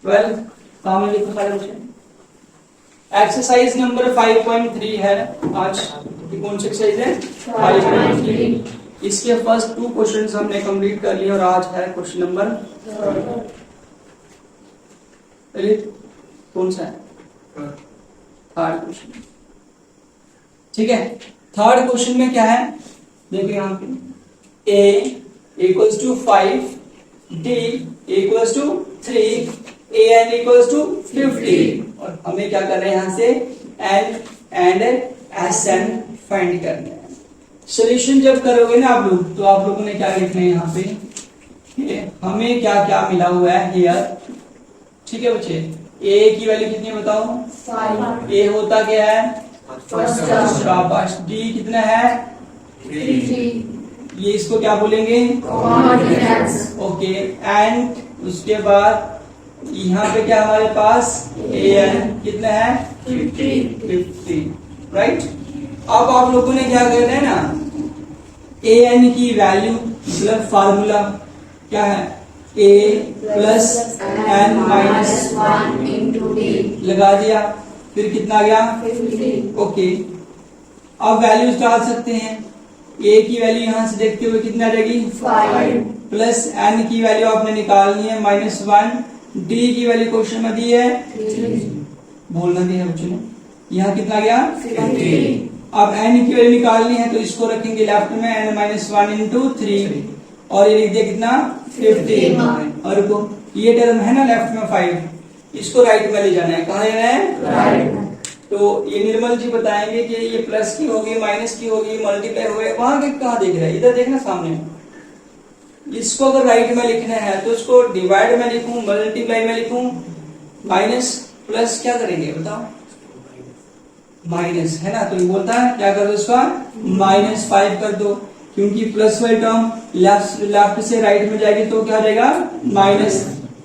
12 सामने लिखो सारे बच्चे। एक्सरसाइज नंबर 5.3 है आज। ये कौन सी एक्सरसाइज है? 5.3। इसके फर्स्ट 2 क्वेश्चंस हमने कंप्लीट कर लिए और आज है क्वेश्चन नंबर कौन सा है? Third question. ठीक है, थर्ड क्वेश्चन में क्या है देखो यहाँ पे a equals to 5, d equals to 3, an equals to 50 और हमें क्या करना है यहाँ से n एंड sn फाइंड करना है। सॉल्यूशन जब करोगे ना आप लोग तो आप लोगों ने क्या लिखना है यहाँ पे हमें क्या क्या मिला हुआ है हियर। ठीक है बच्चे, a की वैल्यू कितनी है बताओ? 5। a होता क्या है? शाबाश। d कितना है? 3। ये इसको क्या बोलेंगे? ओके। एंड उसके बाद यहाँ पे क्या हमारे पास an कितना है? 50। राइट। अब आप लोगों ने क्या करना है ना, an की वैल्यू मतलब फार्मूला क्या है? a plus n minus 1 into d लगा दिया, फिर कितना आ गया? 50। ओके, अब वैल्यूज डाल सकते हैं। a की वैल्यू यहां से देखते हुए कितना आ जाएगी? 5 प्लस n की वैल्यू आपने निकालनी है -1, d की वैल्यू क्वेश्चन में दी है 3। बोलना दिया बच्चों ने। यहाँ कितना गया? 50। अब n की वैल्यू निकालनी है तो इसको रखेंगे लेफ्ट में n-1 इंटू 3 और ये लिख दिया कितना? 50। और ये टर्म है ना लेफ्ट में 5, इसको राइट में ले जाना है। कहाँ ले जाना है? राइट में। तो ये निर्मल जी बताएंगे कि ये प्लस की होगी, माइनस की होगी, मल्टीप्लाई हुए, वहां के कहाँ देख रहे हैं? इधर देखना सामने। इसको अगर राइट में लिखना है तो इसको डिवाइड में लिखूं, मल्टीप्लाई में लिखूं, माइनस प्लस क्या करेंगे बताओ? माइनस है ना, तो ये बोलता है क्या कर दो इसका? -5 कर दो, क्योंकि प्लस वाली टर्म लेफ्ट से राइट में जाएगी तो क्या हो जाएगा?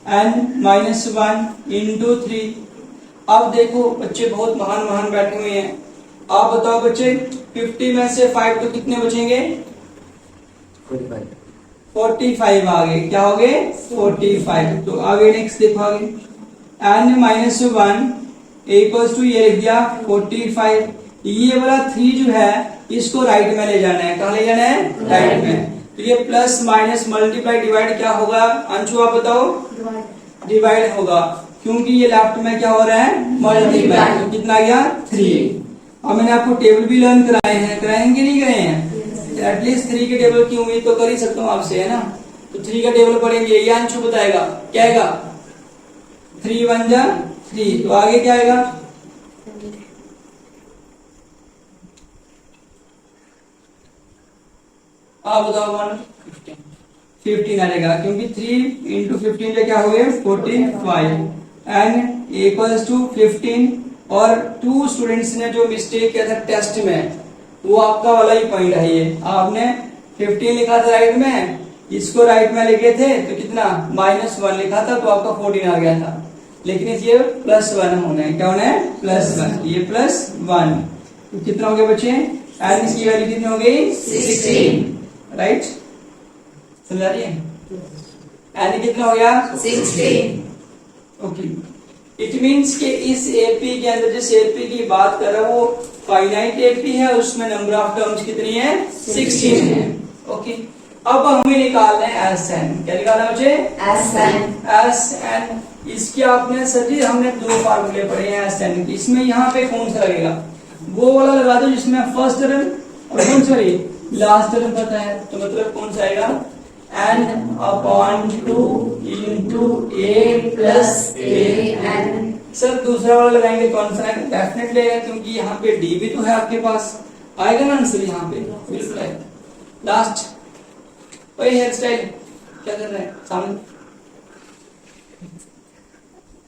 -n-1 into 3। अब देखो बच्चे बहुत महान बैठे हुए हैं। आप बताओ बच्चे 50 में से 5 तो कितने बचेंगे? 45 आ गए। क्या हो गए? 45। तो आगे नेक्स्ट देखो आगे n-1 इक्वल्स टू ये लिख दिया 45। ये वाला 3 जो है इसको राइट में ले जाना है। कहाँ ले जाना है? राइट में। तो ये प्लस माइनस मल्टीप्लाई डिवाइड क्या होगा? अंशु आप बताओ। डिवाइड होगा, क्योंकि ये लेफ्ट में क्या हो रहा है? मल्टीप्लाई। तो कितना गया? 3। और मैंने आपको टेबल भी लर्न कराए हैं, कराएंगे नहीं कराए हैं? एटलीस्ट 3 के टेबल की उम्मीद तो कर ही सकता हूँ आपसे, है ना। तो 3 का टेबल पढ़ेंगे, ये अंशु बताएगा। क्या आएगा? 3 1 जा 3। तो आगे क्या आएगा? आप बताओ। 15 आ जाएगा, क्योंकि 3 इंटू 15 क्या हो गए? 45। n equals to 15। और 2 स्टूडेंट्स ने जो मिस्टेक किया था टेस्ट में वो आपका वाला ही पॉइंट है। ये आपने 15 लिखा था राइट में, इसको राइट में लिखे थे तो कितना? -1 लिखा था तो आपका 14 आ गया था। लेकिन ये +1 होना है। क्या होना है? +1। ये +1 तो कितना हो गया बच्चे? n की वैल्यू कितनी हो गई? 16। राइट, समझा रही है? n कितना हो गया? 16। ओके, इट मीन्स कि इस एपी के अंदर जिस एपी की बात कर रहा हूं वो फाइनाइट एपी है, उसमें नंबर ऑफ टर्म्स कितनी है? 16 है। ओके, अब हमें निकालना है Sn। क्या निकालना है मुझे? Sn। इसके आपने सभी हमने 2 फार्मूले पढ़े हैं Sn के। इसमें यहाँ पे कौन सा लगेगा? वो वाला लगा दो जिसमें फर्स्ट टर्म और कौन सा लास्ट टर्म पता है। तो मतलब कौन सा आएगा? n/2 into a plus an। Sir दूसरा वाला लगाएंगे कौन सा आएगा? डेफिनेटली आएगा, क्योंकि यहाँ पे d भी तो है आपके पास। आएगा ना आंसर यहाँ पे? बिल्कुल आएगा। लास्ट वही हेयर स्टाइल क्या कर रहे हैं सामने?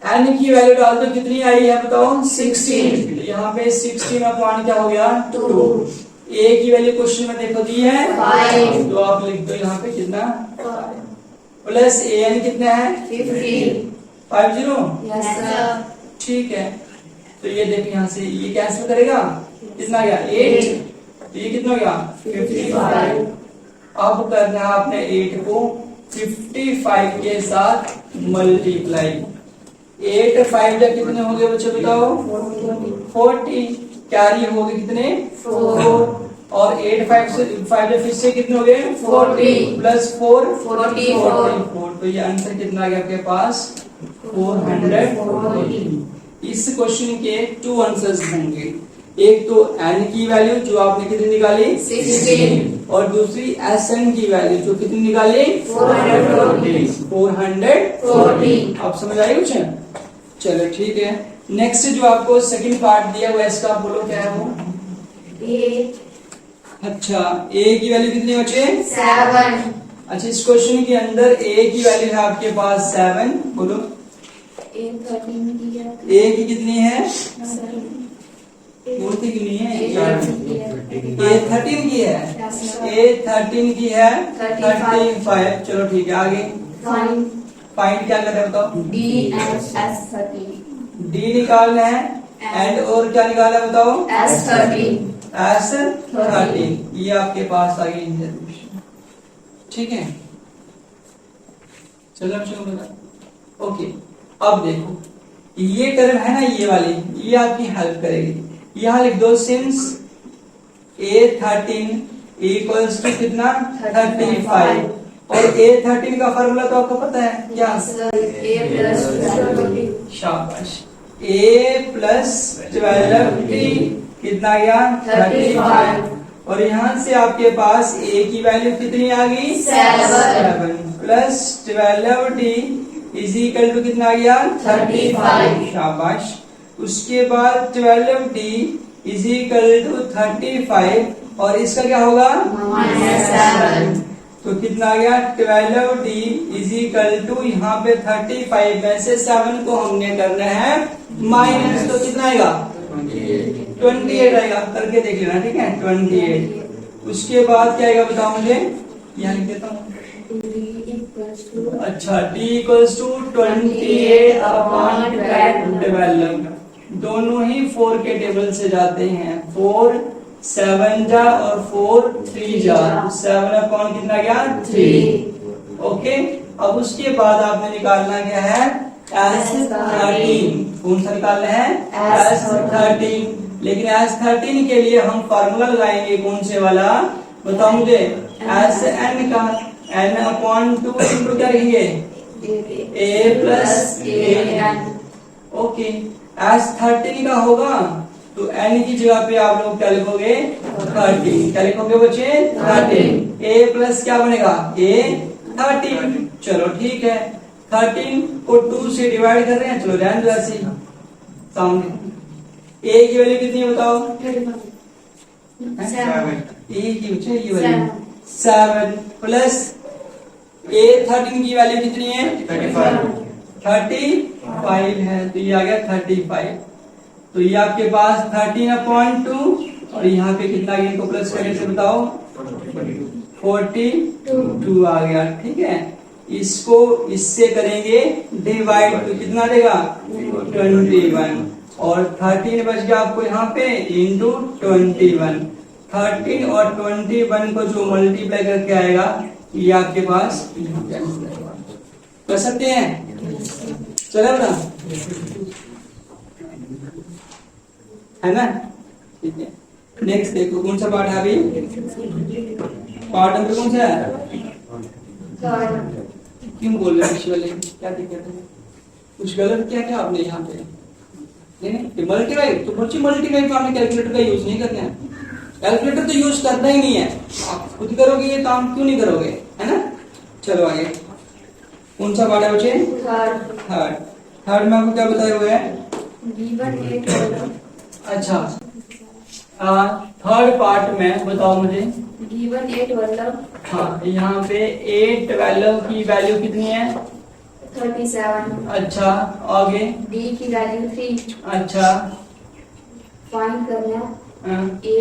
n की वैल्यू डाल दो, कितनी आई है बताओ? 16। यहाँ पे 16/, क्या हो गया? 2। a की वैल्यू क्वेश्चन में देखो दी है 5, तो आप लिख दो यहाँ पे कितना? 5 प्लस an कितना है? 50। 50। Yes sir. ठीक है, तो ये देखो यहाँ से ये कैंसिल करेगा, कितना गया? 8। तो ये कितना हो गया? 55। अब करना है आपने 8 को 55 के साथ मल्टीप्लाई। 8 5 जा कितने हो गए बच्चे बताओ? 40। कैरी हो गए कितने? 4। और 8 5 से 5 जा फिर से कितने हो गए? 40 प्लस 4 44। तो ये आंसर कितना आ गया आपके पास? 440। इस क्वेश्चन के 2 आंसर्स होंगे। एक तो n की वैल्यू जो आपने कितनी निकाली? 16। और दूसरी Sn की वैल्यू जो कितनी निकाली? 440। आप समझ आए कुछ? चलो ठीक है। नेक्स्ट जो आपको सेकंड पार्ट दिया हुआ है इसका आप बोलो क्या है वो? A। अच्छा a की वैल्यू कितनी बचे? 7। अच्छा इस क्वेश्चन के अंदर a की वैल्यू है आपके पास 7। बोलो A 13 की है। a की कितनी है? बोलते क्यों नहीं है? a 13 की है। a 13 की है 35। चलो ठीक है आगे। फाइंड क्या कर रहे हो बताओ? D and S 13। d निकालना है एंड और क्या निकालना है बताओ? S 13। S 13। ये आपके पास आ गई इंटरव्यूशन। ठीक है चलो बता। ओके अब देखो ये टर्म है ना ये वाली, ये आपकी हेल्प करेगी। यहां लिख दो सिंस a 13 इक्वल्स टू कितना? 35। और a 13 का फार्मूला तो आपको पता है क्या? A plus 12। शाबाश। a प्लस 12t कितना गया? 35। और यहाँ से आपके पास a की वैल्यू कितनी आ गई? 7 plus 12t is equal to कितना आ गया? 35। शाबाश। उसके बाद 12t इज इक्वल टू 35 और इसका क्या होगा? -7। तो कितना आ गया? 12t इज इक्वल टू यहाँ पे 35 में से 7 को हमने करना है माइनस, तो कितना आएगा? 28 आएगा। करके देख लेना ठीक है। 28। उसके बाद क्या आएगा बताओ मुझे? यहाँ लिख देता हूँ। अच्छा d इक्वल्स टू 28 अपॉन 12। दोनों ही 4 के टेबल से जाते हैं। 4 7 जा और 4 3 जा। 7 अपॉन कितना गया? 3। ओके अब उसके बाद आपने निकालना क्या है? S13। कौन सा निकालना है? S13। लेकिन S13 के लिए हम फार्मूला लगाएंगे कौन से वाला बताओ मुझे? Sn का n अपॉन 2 इंटू क्या रहेंगे? a plus an। Okay S13 का होगा तो n की जगह पे आप लोग क्या लिखोगे? 13। क्या लिखोगे बच्चे? 13। a प्लस क्या बनेगा? a 13। चलो ठीक है। 13 को 2 से डिवाइड कर रहे हैं। चलो ध्यान दो ऐसे सामने a की वैल्यू कितनी है बताओ? 7। a की बच्चे ये वैल्यू 7 प्लस a 13 की वैल्यू कितनी है? 35 है। तो ये आ गया 35। तो ये आपके पास 13/2 और यहाँ पे कितना गया? इनको प्लस करने से बताओ 42 आ गया। ठीक है इसको इससे करेंगे डिवाइड तो कितना देगा? 21। और 13 बच गया आपको यहाँ पे इंटू 21। 13 और 21 को जो मल्टीप्लाई करके आएगा ये आपके पास कर सकते हैं। चलो ना है ना? ठीक है नेक्स्ट देखो कौन सा पार्ट है अभी? पार्ट नंबर कौन सा है? क्यों बोल रहे हैं वाले? क्या दिक्कत है? कुछ गलत क्या क्या आपने यहाँ पे? नहीं मल्टीप्लाई तो बच्चे मल्टीप्लाई में आपने कैलकुलेटर का यूज नहीं करना है। कैलकुलेटर तो यूज करना ही नहीं है। आप खुद करोगे ये काम, क्यों नहीं करोगे? है ना? चलो आगे कौन सा पार्ट है बच्चे? थर्ड में आपको क्या बताया हुआ है? अच्छा थर्ड पार्ट में बताओ मुझे। गिवन 8/12। हाँ यहाँ पे 8/12 की वैल्यू कितनी है? 37। अच्छा आगे D की वैल्यू 3। अच्छा फाइंड करना A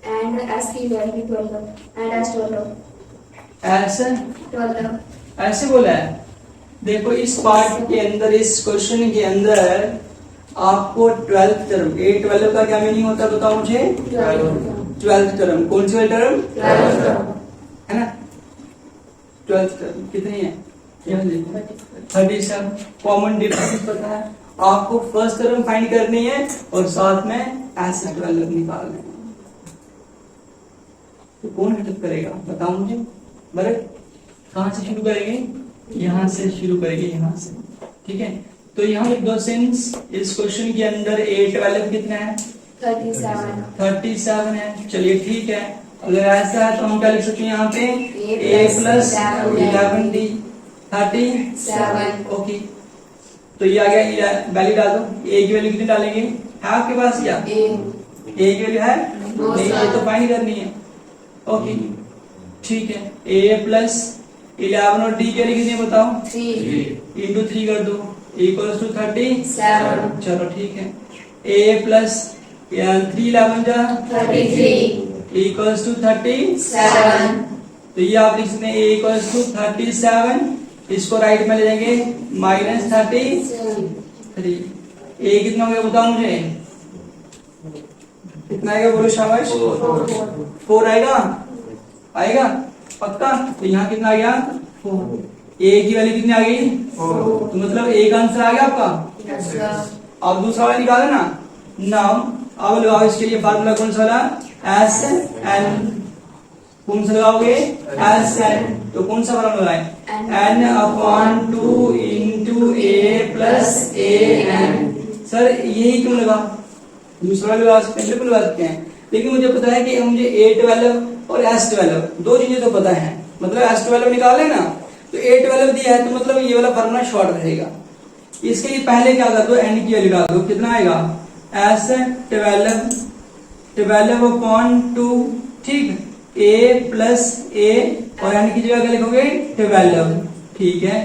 एंड S की वैल्यू 12 एंड S 12। ऐसे 12 ऐसे बोला है। देखो इस पार्ट के अंदर इस क्वेश्चन के अंदर आपको 12th टर्म 8/12 का क्या मीनिंग होता है बताओ मुझे? 12th term. कौन सी वाली टर्म? 12 है ना? 12th टर्म कितनी है? 37 कॉमन डिफरेंस पता है आपको, फर्स्ट टर्म फाइंड करनी है और साथ में S12 निकालना है। तो कौन हेल्प करेगा बताओ मुझे। भरत कहाँ से शुरू करेंगे, यहाँ से शुरू करेंगे, यहाँ से, ठीक है। तो यहाँ लिख दो सिंस इस क्वेश्चन के अंदर A12 कितना है 37 है। चलिए ठीक है, अगर ऐसा है तो हम क्या लिख सकते हैं यहाँ पे A प्लस 11D 37। ओके, तो ये आ गया, वैल्यू डाल दो। A की वैल्यू कितनी डालेंगे, है आपके पास क्या A की वैल्यू है नहीं, ये तो फाइंड करनी है। ओके ठीक है, A प्लस 11 और D की वैल्यू कितनी है बताओ, 3 इंटू 3 कर दो इक्वल्स टू 37। चलो ठीक है, A प्लस 3 11 जा 33 इक्वल्स टू 37। तो ये आप लिख सकते हैं A इक्वल्स टू 37, इसको राइट में ले जाएंगे -33। A कितना हो गया बताओ मुझे, कितना आएगा बोलो शाबाश, 4 आएगा पक्का। तो यहाँ कितना आ गया 4। A की वैल्यू कितनी आ गई 4, तो मतलब A का आंसर आ गया आपका। अब दूसरा वाला निकाले ना, नाउ अब लगाओ इसके लिए फार्मूला कौन सा वाला, SN। कौन सा लगाओगे SN, तो कौन सा फार्मूला है N/2 into A plus AN। Sir यही क्यों लगा, दूसरा लगा सकते हैं, बिल्कुल लगा सकते हैं, लेकिन मुझे पता है कि मुझे A12 और S12 दो चीजें तो पता है, मतलब S12 निकाल लेना, तो A12 दिया है तो मतलब ये वाला फार्मूला शॉर्ट रहेगा। इसके लिए पहले क्या कर दो, N की वैल्यू डाल दो, कितना आएगा S12/2, ठीक, A प्लस A और N की जगह क्या लिखोगे 12, ठीक है।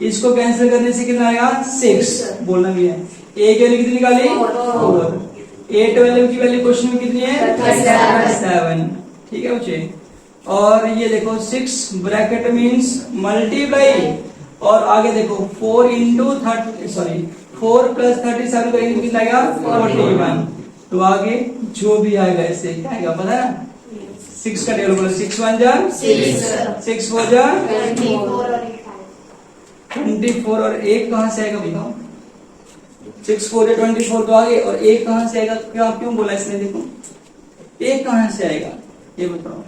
इसको कैंसिल करने से कितना आएगा 6, बोलना भी है। A की वैल्यू कितनी निकाली 4, A12 की वैल्यू क्वेश्चन में कितनी है 7, ठीक है बच्चे। और ये देखो 6 ब्रैकेट मींस मल्टीप्लाई, और आगे देखो 4 इंटू 4 प्लस 37 करेंगे कितना आएगा 41। तो आगे जो भी आएगा इससे क्या आएगा पता है, 6 का टेबल बोलो, 6 1 जा 6 4 जा 24, और 1 कहां से आएगा बताओ, 6 4 जा 24 तो आगे, और 1 कहां से आएगा, क्या क्यों बोला इसने, देखो 1 कहां से आएगा ये बताओ,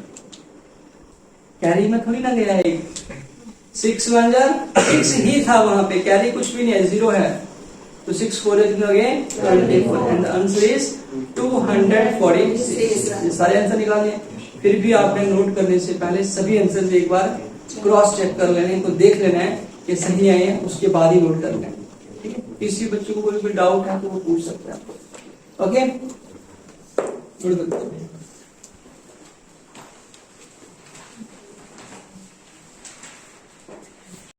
कैरी में थोड़ी ना गया है 6 1 जा 6 ही था वहां पे, कैरी कुछ भी नहीं है, 0 है। तो 6 4 कितना हो गए 24, एंड आंसर इज 246। ये सारे आंसर निकालने, फिर भी आपने नोट करने से पहले सभी आंसर एक बार क्रॉस चेक कर लेने, इनको देख लेना है कि सही आए हैं, उसके बाद ही नोट कर लेना, ठीक है। किसी बच्चे को कोई भी डाउट है तो वो पूछ सकते हैं, ओके।